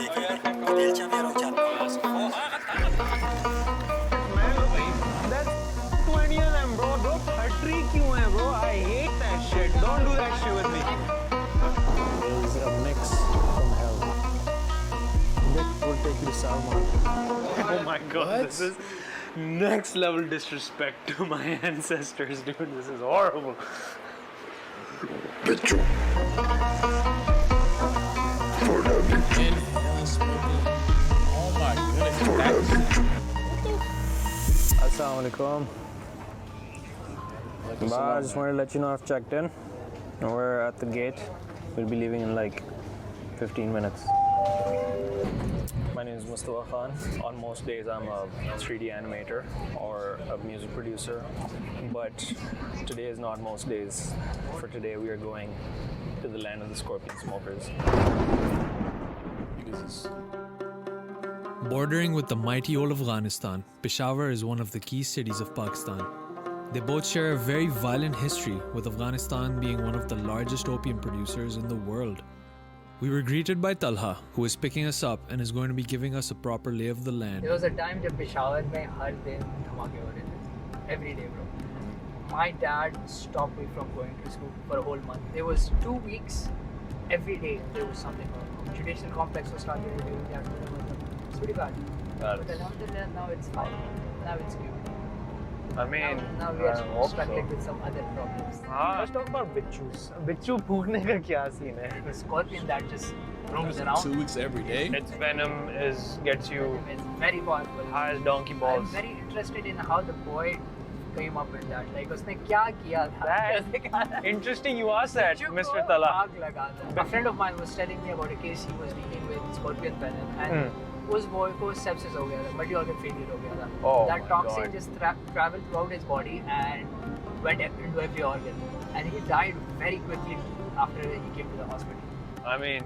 Oh my god, this is next level disrespect to my ancestors, dude. This is horrible. Bichu. For the Bichu. Oh my goodness. For the Bichu. Assalamualaikum. I just wanted to let you know I've checked in. We're at the gate. We'll be leaving in like 15 minutes. My name is Mustafa Khan. On most days I'm a 3D animator or a music producer, but today is not most days. For today we are going to the land of the scorpion smokers. Bordering with the mighty old Afghanistan, Peshawar is one of the key cities of Pakistan. They both share a very violent history, with Afghanistan being one of the largest opium producers in the world. We were greeted by Talha, who is picking us up and is going to be giving us a proper lay of the land. There was a time when Peshawar mein har din dhamake ho rahe the. Every day, bro. My dad stopped me from going to school for a whole month. There was 2 weeks, every day there was something going on. Judicial complex was started to do that. It's pretty bad. But alhamdulillah, now it's fine. Now it's good. I mean, now we are struggling with some other problems. Let's talk about bichus. Bichu phukne ka kya scene hai? The scorpion that just roams around. 2 weeks every day. Its venom gets you It's very powerful. high as donkey I'm balls. very interested in how the boy came up with that. Like, उसने क्या किया था? Interesting you asked that, Bichu Mr. को Talha. आग लगा था. A friend of mine was telling me about a case he was dealing with scorpion venom, and उस boy को sepsis हो गया था, multi organ failure हो गया था. Oh That my toxin God. just traveled throughout his body and went into every organ, and he died very quickly after he came to the hospital. I mean,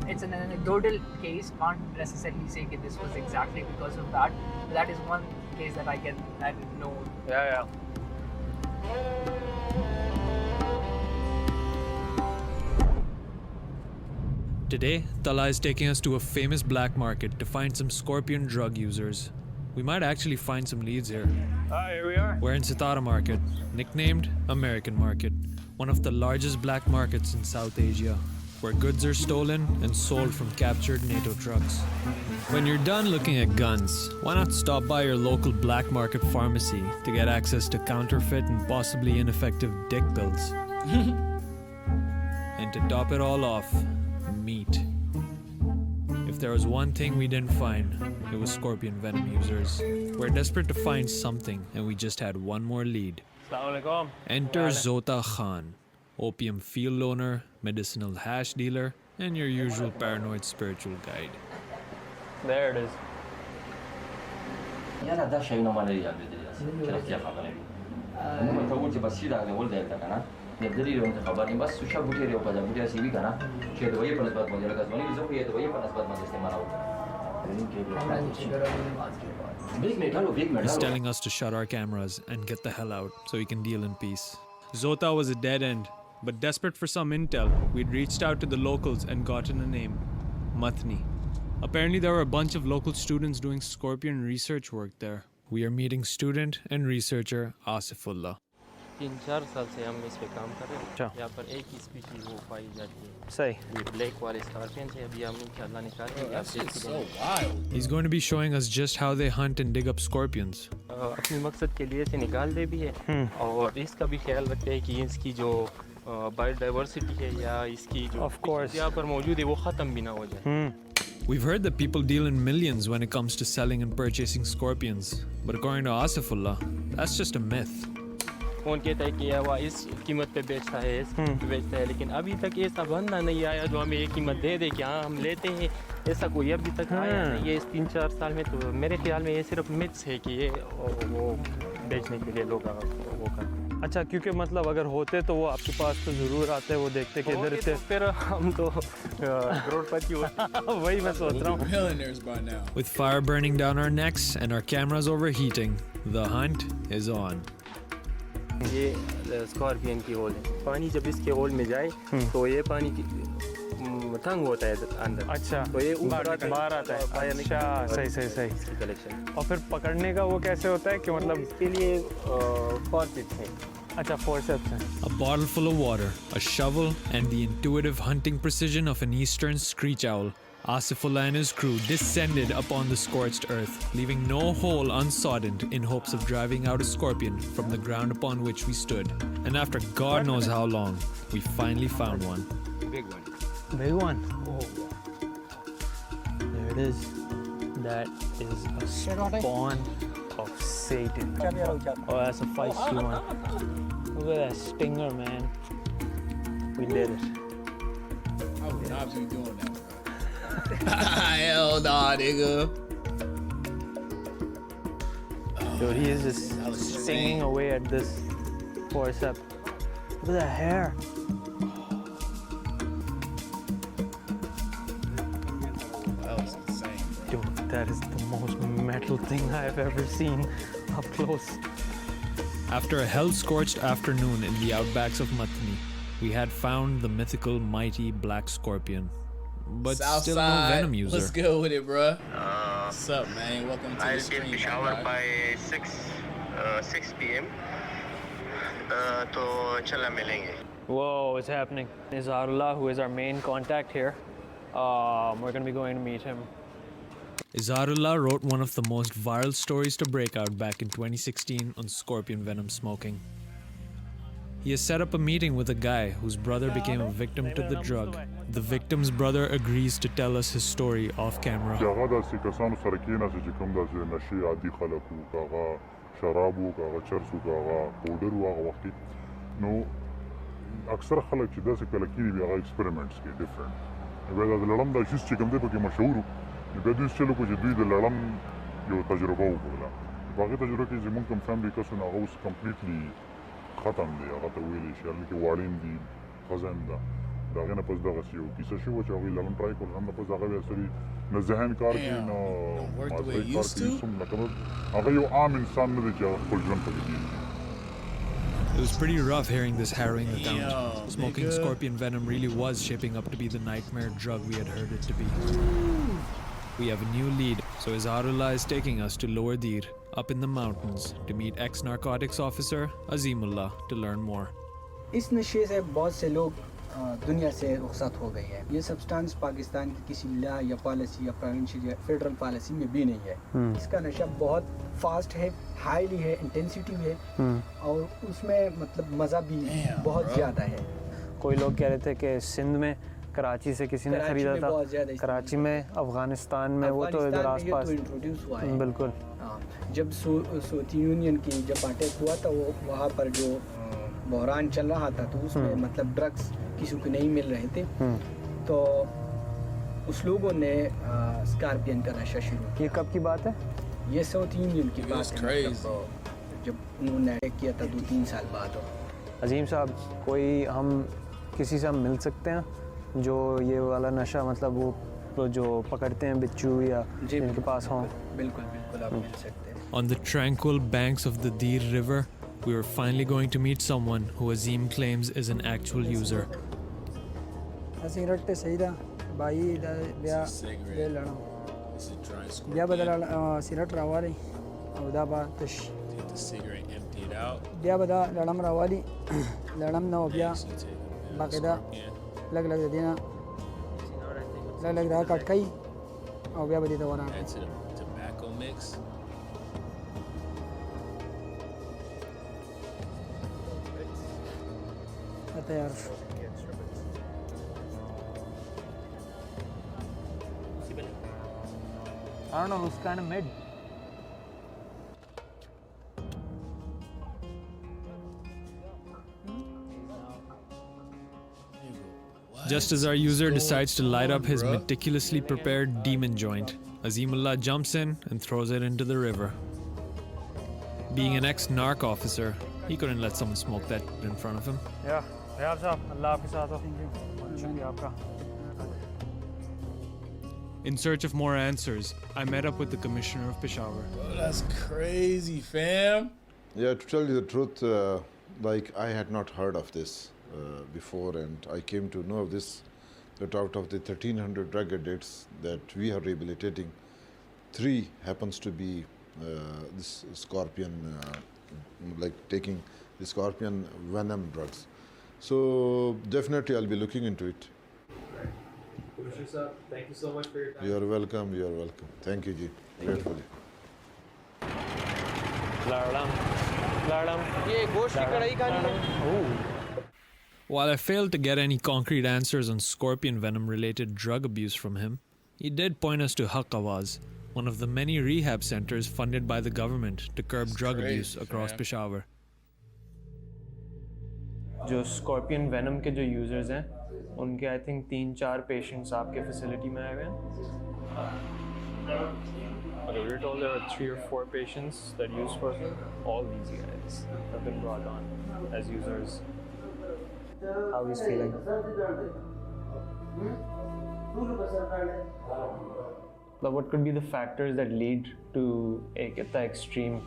It's an anecdotal case. Can't necessarily say that this was exactly because of that. But that is one case that I know. yeah. Today, Talha is taking us to a famous black market to find some scorpion drug users. We might actually find some leads here. Here we are. We're in Sitara Market, nicknamed American Market, one of the largest black markets in South Asia, where goods are stolen and sold from captured NATO trucks. When you're done looking at guns, why not stop by your local black market pharmacy to get access to counterfeit and possibly ineffective dick pills? And to top it all off, meat. If there was one thing we didn't find, it was scorpion venom users. We're desperate to find something, and we just had one more lead. Assalamualaikum. Enter Zota Khan, opium field owner, medicinal hash dealer, and your usual paranoid spiritual guide. There it is. He's telling us to shut our cameras and get the hell out so we can deal in peace. Zota was a dead end, but desperate for some intel, we'd reached out to the locals and gotten a name, Mathni. Apparently there were a bunch of local students doing scorpion research work there. We are meeting student and researcher Asifullah. 3-4 साल से हम इस पे काम कर रहे हैं। यहाँ पर एक ही स्पीशीज वो पाई जाती है। Say. ये ब्लैक वाले स्कॉर्पियन है, अभी हम इंशाल्लाह निकालेंगे। That's just so wild. He's going to be showing us just how they hunt and dig up scorpions. अपने मकसद के लिए से निकाल दे भी है और इसका भी ख्याल रखते हैं कि इसकी जो बायोडाइवर्सिटी है या इसकी जो यहाँ पर मौजूद है वो ख़त्म भी ना हो जाए। We've heard that people deal in millions when it comes to selling and purchasing scorpions, but according to Asifullah, that's just a myth. कौन कहता है कि वो इस कीमत पे बेचता है, इस कीमत पे बेचता है, लेकिन अभी तक ऐसा बंदा नहीं आया जो हमें ये कीमत दे दे कि हाँ हम लेते हैं। ऐसा कोई अभी तक आया नहीं है इस 3-4 साल में। तो मेरे ख्याल में ये सिर्फ मिथ्स है कि ये वो बेचने के लिए लोग वो कर। अच्छा, क्योंकि मतलब अगर होते तो वो आपके पास तो ज़रूर आते, वो देखते कि इधर से फिर हम तो करोड़पति होते। वही मैं सोच रहा हूँ। Millionaires by now. With fire burning down our necks and our cameras overheating, the hunt is on. ये स्कॉर्पियन की होल है। पानी जब इसके होल में जाए तो ये पानी तंग होता है अंदर। अच्छा, तो ये ऊपर आता है, बाहर आता है। बाहर निकलता अच्छा, है और सही सही सही। इसकी कलेक्शन। और फिर पकड़ने का वो कैसे होता है कि मतलब इसके लिए फॉर्सेप्स है। अच्छा, फोर्सेप्स है। A bottle full of water, a shovel, and the intuitive hunting precision of an eastern screech owl, Asifullah and his crew descended upon the scorched earth, leaving no hole unsodden in hopes of driving out a scorpion from the ground upon which we stood. And after God knows how long, we finally found one. Big one. Big one. There it is. That is a spawn of Satan. Oh, that's a feisty one. Look at that stinger, man. We did it. I would not be doing that. Hell nah, nigga. Dude, he is just singing away at this forceps. Look at that hair. That was insane, bro. Dude, that is the most metal thing I've ever seen up close. After a hell-scorched afternoon in the outbacks of Matni, we had found the mythical mighty black scorpion. But still no venom user. Let's go with it, bro. What's up, man? Welcome to the I'll be in stream. Peshawar by 6 p.m. तो चला मिलेंगे. Whoa, it's happening. Izarullah, who is our main contact here, we're going to be going to meet him. Izarullah wrote one of the most viral stories to break out back in 2016 on scorpion venom smoking. He has set up a meeting with a guy whose brother became a victim to the drug. The victim's brother agrees to tell us his story off camera. اکثر خلک چې داسې کله کېږي بیا هغه ایکسپریمنټس کوي ډفرنټ بیا د لړم دا شیز چې کوم دی پکې مشهور نو بیا دوی چلو کو چې دوی د لړم یو تجربه وکړله په هغې تجربه کې زمونږ کوم فیملی کس نو هغه اوس کمپلیټلی ختم دی هغه ته ویلی شي هلته کې واړین دي ښځه هم ده د هغې نه پس دغسې یو کیسه شوې وه چې هغوی لړم ټرای کړل هم نه پس هغه بیا سړي نه ذهن کار کوي نه مازغی کار کوي څوم لکه هغه یو عام انسان نه دی چې هغه خپل ژوند پکې کېږي. It was pretty rough hearing this harrowing account. Damn, Smoking nigga. scorpion venom really was shaping up to be the nightmare drug we had heard it to be. We have a new lead, so Izarullah is taking us to Lower Dir, up in the mountains, to meet ex-narcotics officer Azimullah to learn more. इस नशे से बहुत से लोग दुनिया से रुखसत हो गए हैं। ये सब्सटेंस पाकिस्तान की किसी लॉ या पॉलिसी या प्रोविंशियल या फेडरल पॉलिसी में भी नहीं है। इसका नशा बहुत फास्ट है, हाईली है, इंटेंसिटी है और उसमें मतलब मज़ा भी बहुत ज़्यादा है। कोई लोग कह रहे थे कि सिंध में कराची से किसी ने खरीदा था, कराची में, अफगानिस्तान में, वो तो इधर आसपास इंट्रोड्यूस हुआ है। बिल्कुल। जब सोवियत यूनियन की जब अटैक हुआ था वो वहाँ पर जो बहरान चल रहा था तो उसमें मतलब ड्रग्स किसी को नहीं मिल रहे थे तो उस लोगों ने स्कॉर्पियन का नशा शुरू किया। ये कब की बात है? ये साउथ यूनियन की बात है, मतलब जब उन्होंने अटैक किया था 2-3 साल बाद। अजीम साहब, कोई हम किसी से हम मिल सकते हैं जो ये वाला नशा मतलब वो जो पकड़ते हैं बिच्छू या जिनके पास हों? बिल्कुल बिल्कुल आप मिल सकते हैं। On the tranquil banks of the Dir River, we were finally going to meet someone who Azim claims is an actual user. Cigarette सही था भाई बिया बिया लड़ा बिया बदल cigarette रावाली उदा बा तश Take the cigarette, empty it out. बिया बदा लड़म रावाली लड़म ना बिया बाकायदा लग लग देना लग लग रहा कट खाई और बिया बदी तो वाला Add to the tobacco mix. आता यार I don't know, looks kind of mid. Just as our user decides to light up his meticulously prepared demon joint, Azimullah jumps in and throws it into the river. Being an ex-narc officer, he couldn't let someone smoke that in front of him. Yeah, साहब, अल्लाह आपके साथ हो। शुक्रिया आपका। In search of more answers, I met up with the commissioner of Peshawar. Oh, that's crazy, fam. Yeah, to tell you the truth, like I had not heard of this before, and I came to know of this that out of the 1,300 drug addicts that we are rehabilitating, 3 happens to be this scorpion, like taking the scorpion venom drugs. So definitely I'll be looking into it. Thank you so much for your time. You are welcome, you are welcome. Thank you, Ji. Gratefully. While I failed to get any concrete answers on scorpion venom related drug abuse from him, he did point us to Haq Awaz, one of the many rehab centers funded by the government to curb drug abuse across Peshawar. जो scorpion venom के जो users हैं उनके I think 3-4 patients आपके facility में आए हुए हैं. Okay, we were told there are 3 or 4 patients that use scorpion. All these guys have been brought on as users. How he's feeling? But what could be the factors that lead to a extreme?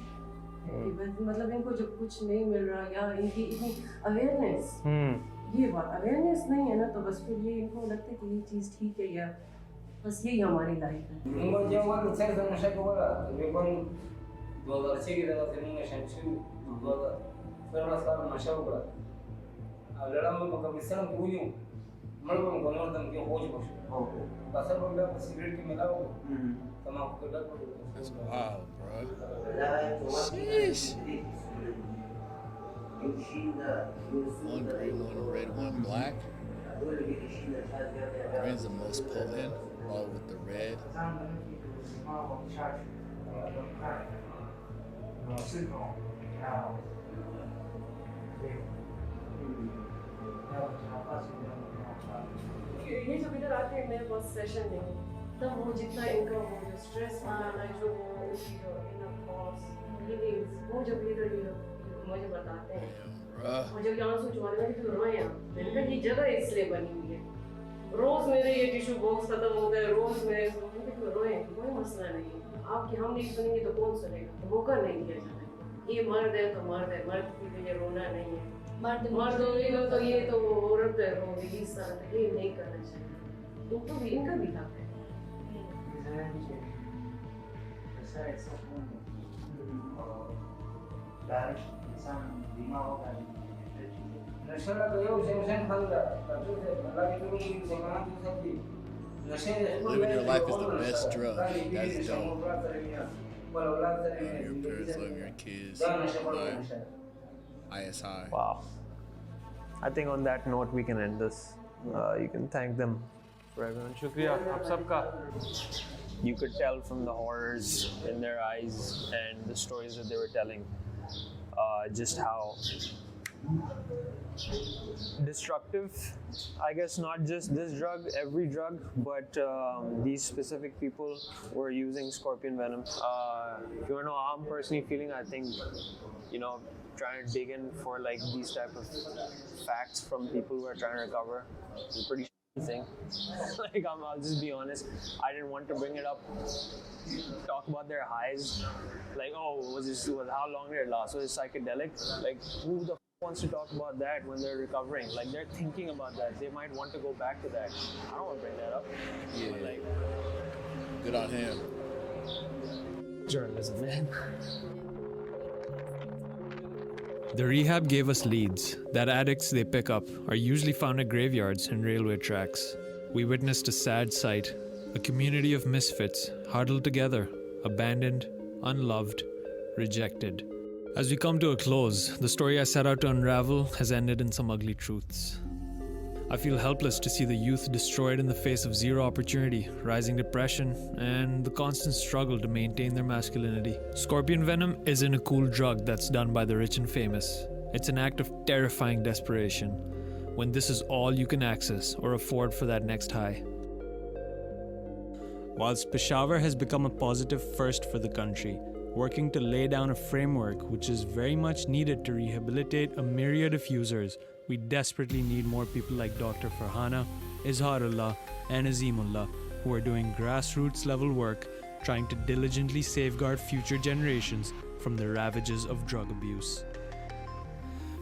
मतलब इनको जब कुछ नहीं मिल रहा या इनकी इतनी awareness, ये बात अवेयरनेस नहीं है ना, तो बस फिर ये इनको लगता है कि ये चीज़ ठीक है या बस यही हमारी लाइफ है. That's wild, bro. Sheesh. One green, one red, one black. Green's the most potent, all with the red. ये जब इधर आते हैं मेरे पास सेशन नहीं, तब वो जितना इनका वो जो स्ट्रेस बनाना जो वो उनकी जो इनर थॉट्स फीलिंग्स वो जब इधर मुझे बताते हैं और जब यहाँ से चुमाते हैं तो रोए हैं. मैंने कहा ये जगह इसलिए बनी हुई है, रोज मेरे ये टिश्यू बॉक्स खत्म होता है, रोज मेरे रोए हैं, कोई मसला नहीं है. आपकी हम नहीं सुनेंगे तो कौन सुनेगा, तो मौका नहीं दिया जाता है. ये मर्द है तो मर्द है, मर्द के लिए रोना नहीं है. मर्द होगा तो ये तो औरत है, रोगी इस तरह ये नहीं करना चाहिए. इनको भी इनका भी हक है. Living your life is the best drug. That's dope. Your parents love your kids. ISI. Wow. I think on that note we can end this. You can thank them for everyone. Shukriya, aap sabka. You could tell from the horrors in their eyes and the stories that they were telling, just how destructive, I guess not just this drug, every drug, but these specific people were using scorpion venom. If you want to know how I'm personally feeling, I think, trying to dig in for like these type of facts from people who are trying to recover is a pretty thing. Like I'll just be honest, I didn't want to bring it up, talk about their highs, like how long did it last, was it psychedelic, like who the wants to talk about that when they're recovering, like they're thinking about that, they might want to go back to that. I don't want to bring that up. Yeah, but like, good on him. Journalism, man. The rehab gave us leads that addicts they pick up are usually found at graveyards and railway tracks. We witnessed a sad sight, a community of misfits huddled together, abandoned, unloved, rejected. As we come to a close, the story I set out to unravel has ended in some ugly truths. I feel helpless to see the youth destroyed in the face of zero opportunity, rising depression, and the constant struggle to maintain their masculinity. Scorpion venom isn't a cool drug that's done by the rich and famous. It's an act of terrifying desperation, when this is all you can access or afford for that next high. Whilst Peshawar has become a positive first for the country, working to lay down a framework which is very much needed to rehabilitate a myriad of users, we desperately need more people like Dr. Farhana, Izharullah, and Azimullah, who are doing grassroots level work trying to diligently safeguard future generations from the ravages of drug abuse.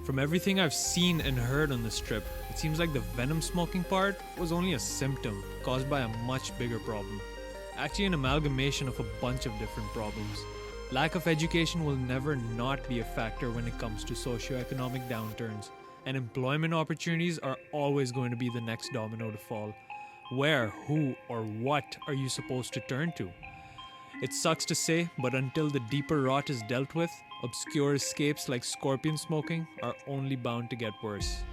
From everything I've seen and heard on this trip, it seems like the Venom smoking part was only a symptom caused by a much bigger problem. Actually an amalgamation of a bunch of different problems. Lack of education will never not be a factor when it comes to socioeconomic downturns, and employment opportunities are always going to be the next domino to fall. Where, who, or what are you supposed to turn to? It sucks to say, but until the deeper rot is dealt with, obscure escapes like scorpion smoking are only bound to get worse.